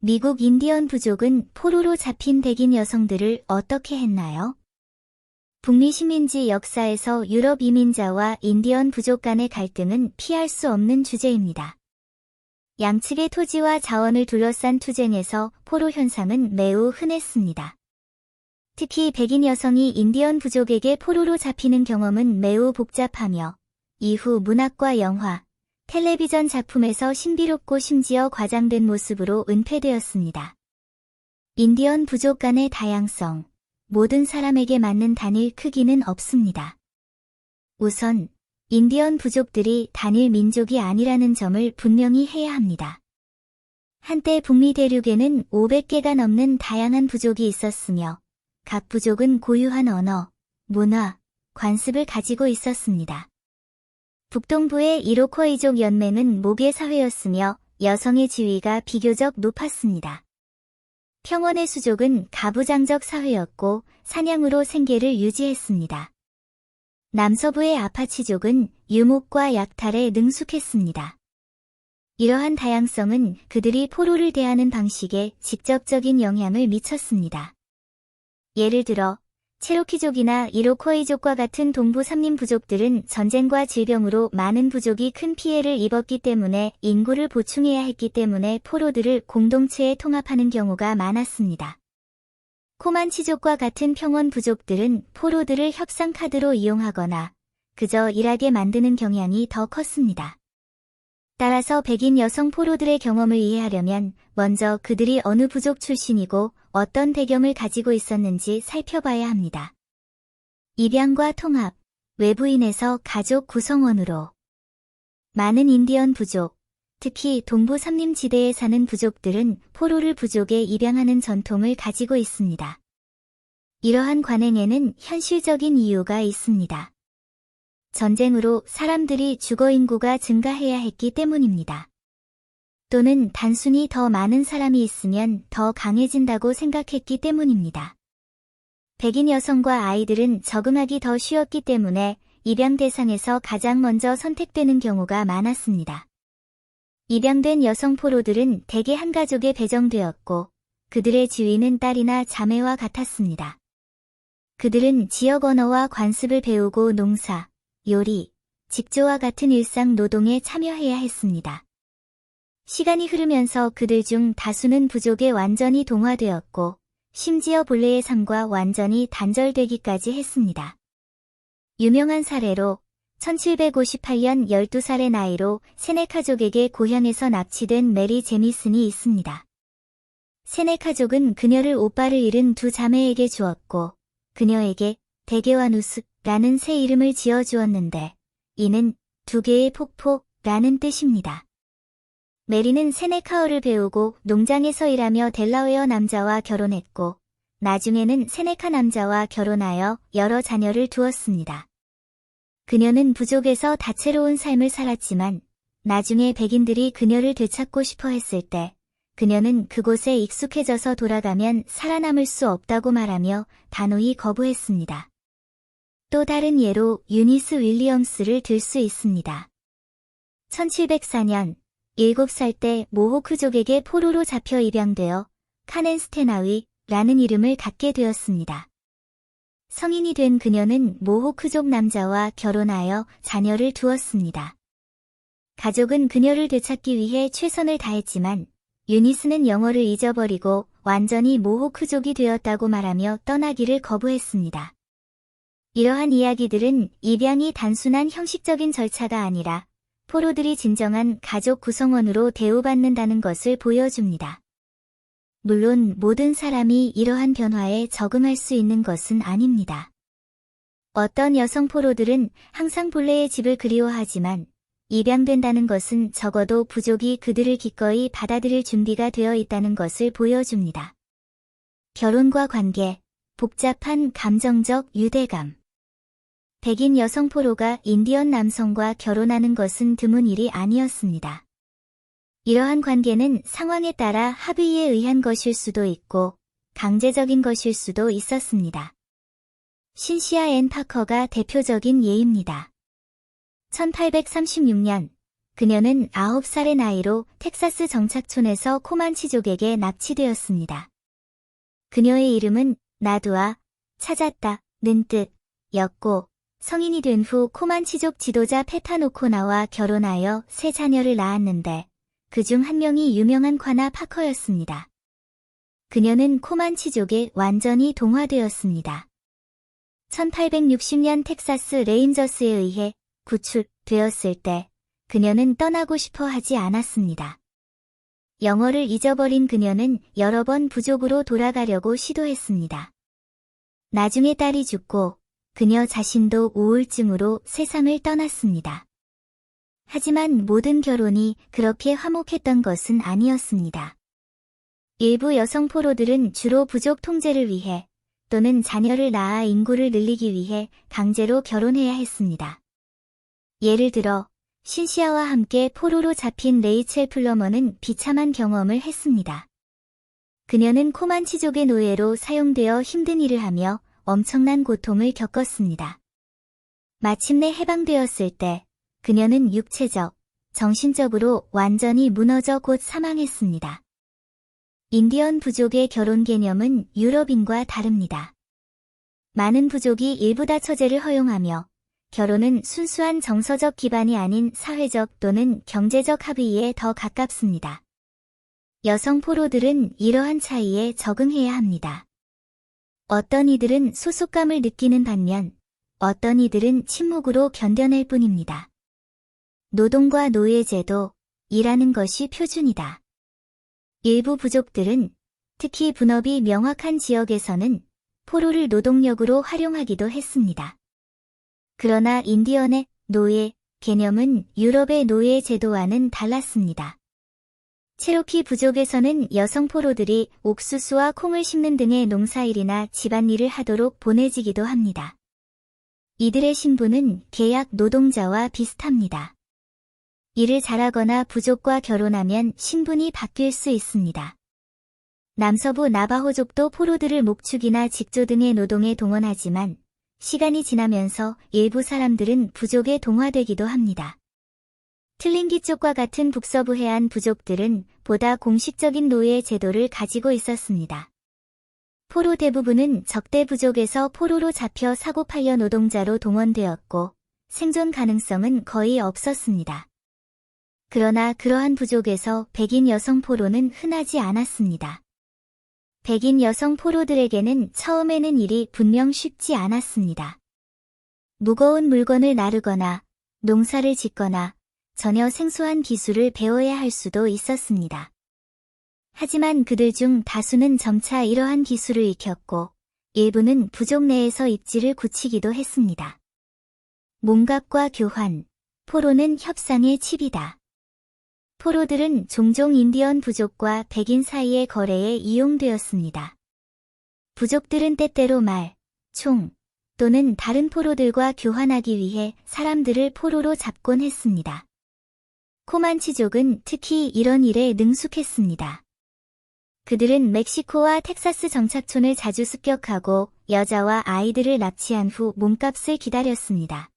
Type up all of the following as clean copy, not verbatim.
미국 인디언 부족은 포로로 잡힌 백인 여성들을 어떻게 했나요? 북미 식민지 역사에서 유럽 이민자와 인디언 부족 간의 갈등은 피할 수 없는 주제입니다. 양측의 토지와 자원을 둘러싼 투쟁에서 포로 현상은 매우 흔했습니다. 특히 백인 여성이 인디언 부족에게 포로로 잡히는 경험은 매우 복잡하며 이후 문학과 영화, 텔레비전 작품에서 신비롭고 심지어 과장된 모습으로 은폐되었습니다. 인디언 부족 간의 다양성, 모든 사람에게 맞는 단일 크기는 없습니다. 우선 인디언 부족들이 단일 민족이 아니라는 점을 분명히 해야 합니다. 한때 북미 대륙에는 500개가 넘는 다양한 부족이 있었으며 각 부족은 고유한 언어, 문화, 관습을 가지고 있었습니다. 북동부의 이로쿼이족 연맹은 모계 사회였으며 여성의 지위가 비교적 높았습니다. 평원의 수족은 가부장적 사회였고 사냥으로 생계를 유지했습니다. 남서부의 아파치족은 유목과 약탈에 능숙했습니다. 이러한 다양성은 그들이 포로를 대하는 방식에 직접적인 영향을 미쳤습니다. 예를 들어 체로키족이나 이로쿼이족과 같은 동부 삼림 부족들은 전쟁과 질병으로 많은 부족이 큰 피해를 입었기 때문에 인구를 보충해야 했기 때문에 포로들을 공동체에 통합하는 경우가 많았습니다. 코만치족과 같은 평원 부족들은 포로들을 협상 카드로 이용하거나 그저 일하게 만드는 경향이 더 컸습니다. 따라서 백인 여성 포로들의 경험을 이해하려면 먼저 그들이 어느 부족 출신이고 어떤 배경을 가지고 있었는지 살펴봐야 합니다. 입양과 통합, 외부인에서 가족 구성원으로. 많은 인디언 부족, 특히 동부 삼림지대에 사는 부족들은 포로를 부족에 입양하는 전통을 가지고 있습니다. 이러한 관행에는 현실적인 이유가 있습니다. 전쟁으로 사람들이 주거 인구가 증가해야 했기 때문입니다. 또는 단순히 더 많은 사람이 있으면 더 강해진다고 생각했기 때문입니다. 백인 여성과 아이들은 적응하기 더 쉬웠기 때문에 입양 대상에서 가장 먼저 선택되는 경우가 많았습니다. 입양된 여성 포로들은 대개 한 가족에 배정되었고 그들의 지위는 딸이나 자매와 같았습니다. 그들은 지역 언어와 관습을 배우고 농사, 요리, 직조와 같은 일상 노동에 참여해야 했습니다. 시간이 흐르면서 그들 중 다수는 부족에 완전히 동화되었고 심지어 본래의 삶과 완전히 단절되기까지 했습니다. 유명한 사례로 1758년 12살의 나이로 세네카족에게 고향에서 납치된 메리 제미슨이 있습니다. 세네카족은 그녀를 오빠를 잃은 두 자매에게 주었고 그녀에게 데게와누스라는 새 이름을 지어주었는데 이는 두 개의 폭포라는 뜻입니다. 메리는 세네카어를 배우고 농장에서 일하며 델라웨어 남자와 결혼했고 나중에는 세네카 남자와 결혼하여 여러 자녀를 두었습니다. 그녀는 부족에서 다채로운 삶을 살았지만 나중에 백인들이 그녀를 되찾고 싶어 했을 때 그녀는 그곳에 익숙해져서 돌아가면 살아남을 수 없다고 말하며 단호히 거부했습니다. 또 다른 예로 유니스 윌리엄스를 들 수 있습니다. 1704년 7살 때 모호크족에게 포로로 잡혀 입양되어 카넨스테나위라는 이름을 갖게 되었습니다. 성인이 된 그녀는 모호크족 남자와 결혼하여 자녀를 두었습니다. 가족은 그녀를 되찾기 위해 최선을 다했지만 유니스는 영어를 잊어버리고 완전히 모호크족이 되었다고 말하며 떠나기를 거부했습니다. 이러한 이야기들은 입양이 단순한 형식적인 절차가 아니라 포로들이 진정한 가족 구성원으로 대우받는다는 것을 보여줍니다. 물론 모든 사람이 이러한 변화에 적응할 수 있는 것은 아닙니다. 어떤 여성 포로들은 항상 본래의 집을 그리워하지만 입양된다는 것은 적어도 부족이 그들을 기꺼이 받아들일 준비가 되어 있다는 것을 보여줍니다. 결혼과 관계, 복잡한 감정적 유대감. 백인 여성 포로가 인디언 남성과 결혼하는 것은 드문 일이 아니었습니다. 이러한 관계는 상황에 따라 합의에 의한 것일 수도 있고 강제적인 것일 수도 있었습니다. 신시아 앤 파커가 대표적인 예입니다. 1836년 그녀는 9살의 나이로 텍사스 정착촌에서 코만치족에게 납치되었습니다. 그녀의 이름은 나두아, 찾았다는 뜻이었고 성인이 된 후 코만치족 지도자 페타노코나와 결혼하여 세 자녀를 낳았는데 그중 한 명이 유명한 콰나 파커였습니다. 그녀는 코만치족에 완전히 동화되었습니다. 1860년 텍사스 레인저스에 의해 구출되었을 때 그녀는 떠나고 싶어 하지 않았습니다. 영어를 잊어버린 그녀는 여러 번 부족으로 돌아가려고 시도했습니다. 나중에 딸이 죽고 그녀 자신도 우울증으로 세상을 떠났습니다. 하지만 모든 결혼이 그렇게 화목했던 것은 아니었습니다. 일부 여성 포로들은 주로 부족 통제를 위해 또는 자녀를 낳아 인구를 늘리기 위해 강제로 결혼해야 했습니다. 예를 들어 신시아와 함께 포로로 잡힌 레이첼 플러머는 비참한 경험을 했습니다. 그녀는 코만치족의 노예로 사용되어 힘든 일을 하며 엄청난 고통을 겪었습니다. 마침내 해방되었을 때 그녀는 육체적, 정신적으로 완전히 무너져 곧 사망했습니다. 인디언 부족의 결혼 개념은 유럽인과 다릅니다. 많은 부족이 일부 다처제를 허용하며 결혼은 순수한 정서적 기반이 아닌 사회적 또는 경제적 합의에 더 가깝습니다. 여성 포로들은 이러한 차이에 적응해야 합니다. 어떤 이들은 소속감을 느끼는 반면 어떤 이들은 침묵으로 견뎌낼 뿐입니다. 노동과 노예제도, 일하는 것이 표준이다. 일부 부족들은 특히 분업이 명확한 지역에서는 포로를 노동력으로 활용하기도 했습니다. 그러나 인디언의 노예 개념은 유럽의 노예 제도와는 달랐습니다. 체로키 부족에서는 여성 포로들이 옥수수와 콩을 심는 등의 농사일이나 집안일을 하도록 보내지기도 합니다. 이들의 신분은 계약 노동자와 비슷합니다. 일을 잘하거나 부족과 결혼하면 신분이 바뀔 수 있습니다. 남서부 나바호족도 포로들을 목축이나 직조 등의 노동에 동원하지만 시간이 지나면서 일부 사람들은 부족에 동화되기도 합니다. 틀링기족과 같은 북서부 해안 부족들은 보다 공식적인 노예 제도를 가지고 있었습니다. 포로 대부분은 적대 부족에서 포로로 잡혀 사고 팔려 노동자로 동원되었고 생존 가능성은 거의 없었습니다. 그러나 그러한 부족에서 백인 여성 포로는 흔하지 않았습니다. 백인 여성 포로들에게는 처음에는 일이 분명 쉽지 않았습니다. 무거운 물건을 나르거나 농사를 짓거나 전혀 생소한 기술을 배워야 할 수도 있었습니다. 하지만 그들 중 다수는 점차 이러한 기술을 익혔고 일부는 부족 내에서 입지를 굳히기도 했습니다. 몸값과 교환, 포로는 협상의 칩이다. 포로들은 종종 인디언 부족과 백인 사이의 거래에 이용되었습니다. 부족들은 때때로 말, 총 또는 다른 포로들과 교환하기 위해 사람들을 포로로 잡곤 했습니다. 코만치족은 특히 이런 일에 능숙했습니다. 그들은 멕시코와 텍사스 정착촌을 자주 습격하고 여자와 아이들을 납치한 후 몸값을 기다렸습니다.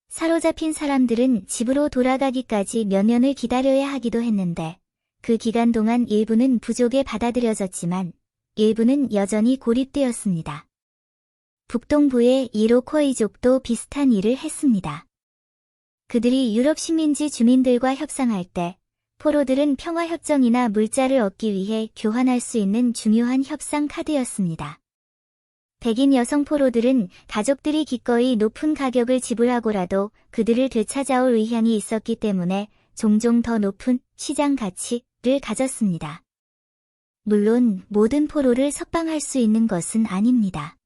사로잡힌 사람들은 집으로 돌아가기까지 몇 년을 기다려야 하기도 했는데 그 기간 동안 일부는 부족에 받아들여졌지만 일부는 여전히 고립되었습니다. 북동부의 이로쿼이족도 비슷한 일을 했습니다. 그들이 유럽 식민지 주민들과 협상할 때 포로들은 평화협정이나 물자를 얻기 위해 교환할 수 있는 중요한 협상 카드였습니다. 백인 여성 포로들은 가족들이 기꺼이 높은 가격을 지불하고라도 그들을 되찾아올 의향이 있었기 때문에 종종 더 높은 시장 가치를 가졌습니다. 물론 모든 포로를 석방할 수 있는 것은 아닙니다.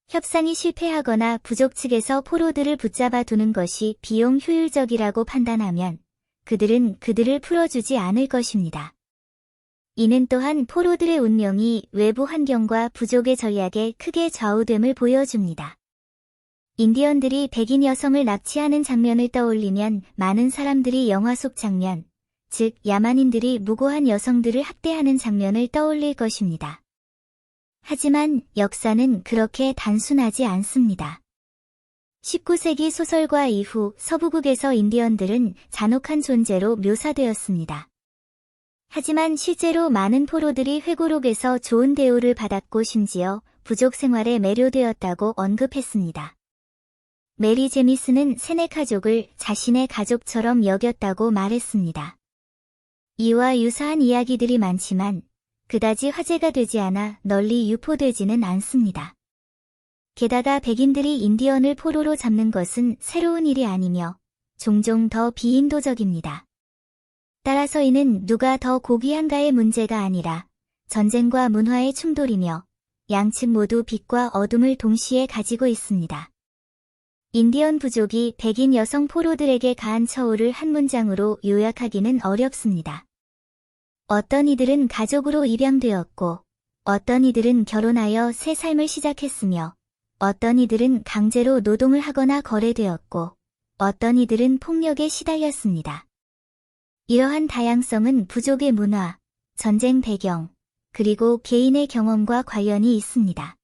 협상이 실패하거나 부족 측에서 포로들을 붙잡아 두는 것이 비용 효율적이라고 판단하면 그들은 그들을 풀어주지 않을 것입니다. 이는 또한 포로들의 운명이 외부 환경과 부족의 전략에 크게 좌우됨을 보여줍니다. 인디언들이 백인 여성을 납치하는 장면을 떠올리면 많은 사람들이 영화 속 장면, 즉 야만인들이 무고한 여성들을 학대하는 장면을 떠올릴 것입니다. 하지만 역사는 그렇게 단순하지 않습니다. 19세기 소설과 이후 서부국에서 인디언들은 잔혹한 존재로 묘사되었습니다. 하지만 실제로 많은 포로들이 회고록에서 좋은 대우를 받았고 심지어 부족 생활에 매료되었다고 언급했습니다. 메리 제미스는 세네카족을 자신의 가족처럼 여겼다고 말했습니다. 이와 유사한 이야기들이 많지만 그다지 화제가 되지 않아 널리 유포되지는 않습니다. 게다가 백인들이 인디언을 포로로 잡는 것은 새로운 일이 아니며 종종 더 비인도적입니다. 따라서 이는 누가 더 고귀한가의 문제가 아니라 전쟁과 문화의 충돌이며 양측 모두 빛과 어둠을 동시에 가지고 있습니다. 인디언 부족이 백인 여성 포로들에게 가한 처우를 한 문장으로 요약하기는 어렵습니다. 어떤 이들은 가족으로 입양되었고, 어떤 이들은 결혼하여 새 삶을 시작했으며, 어떤 이들은 강제로 노동을 하거나 거래되었고, 어떤 이들은 폭력에 시달렸습니다. 이러한 다양성은 부족의 문화, 전쟁 배경, 그리고 개인의 경험과 관련이 있습니다.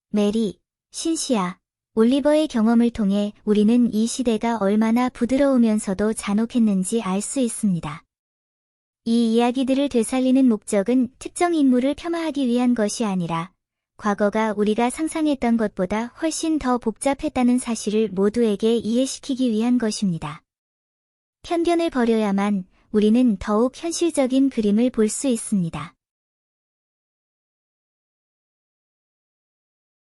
메리, 신시아, 올리버의 경험을 통해 우리는 이 시대가 얼마나 부드러우면서도 잔혹했는지 알 수 있습니다. 이 이야기들을 되살리는 목적은 특정 인물을 폄하하기 위한 것이 아니라 과거가 우리가 상상했던 것보다 훨씬 더 복잡했다는 사실을 모두에게 이해시키기 위한 것입니다. 편견을 버려야만 우리는 더욱 현실적인 그림을 볼 수 있습니다.